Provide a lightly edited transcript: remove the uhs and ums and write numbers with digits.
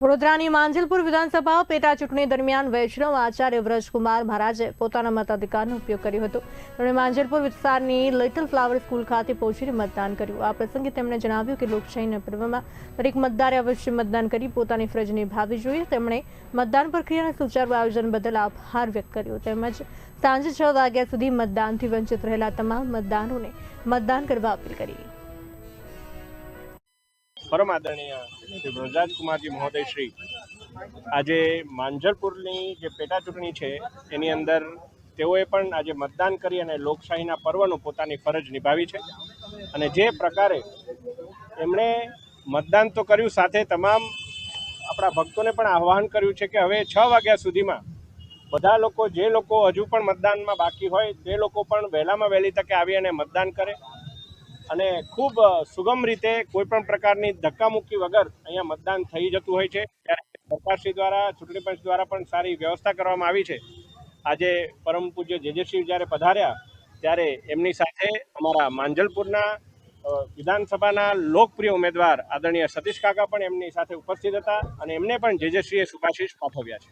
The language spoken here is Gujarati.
વડોદરાની માંજલપુર વિધાનસભા પેટા ચૂંટણી દરમિયાન વૈષ્ણવ આચાર્ય વ્રજકુમાર મહારાજે પોતાના મતાધિકારનો ઉપયોગ કર્યો હતો। તેમણે માંજલપુર વિસ્તારની લિટલ ફ્લાવર સ્કૂલ ખાતે પહોંચીને મતદાન કર્યું। આ પ્રસંગે તેમણે જણાવ્યું કે લોકશાહીના પર્વમાં દરેક મતદારે અવશ્ય મતદાન કરી પોતાની ફરજ નિભાવવી જોઈએ। તેમણે મતદાન પ્રક્રિયાના સુચારુ આયોજન બદલ આભાર વ્યક્ત કર્યો તેમજ સાંજે 6 વાગ્યા સુધી મતદાનથી વંચિત રહેલા તમામ મતદારોને મતદાન કરવા અપીલ કરી। परम आदरणीय श्री ब्रजराज कुमारजी महोदय श्री आज માંજલપુરની જે પેટા ચૂંટણી છે એની અંદર તેઓએ પણ આજે મતદાન કરી અને લોકશાહીના પર્વનું પોતાની ફરજ નિભાવી છે અને જે પ્રકારે એમણે મતદાન તો કર્યું, સાથે તમામ આપણા ભક્તોને પણ આહ્વાન કર્યું છે કે હવે 6 વાગ્યા સુધીમાં બધા લોકો, જે લોકો હજુ પણ મતદાનમાં બાકી હોય તે લોકો પણ વહેલામાં વહેલી તકે આવી અને મતદાન કરે અને ખૂબ સુગમ રીતે કોઈ પણ પ્રકારની ધક્કામુક્કી વગર અહીંયા મતદાન થઈ જતું હોય છે। ત્યારે સરકારશ્રી દ્વારા, ચૂંટણી પંચ દ્વારા પણ સારી વ્યવસ્થા કરવામાં આવી છે। આજે પરમ પૂજ્ય જેજેશ્રી જ્યારે પધાર્યા ત્યારે એમની સાથે અમારા માંજલપુરના વિધાનસભાના લોકપ્રિય ઉમેદવાર આદરણીય સતીશ કાકા પણ એમની સાથે ઉપસ્થિત હતા અને એમને પણ જેજેશ્રીએ શુભાશીષ પાઠવ્યા છે।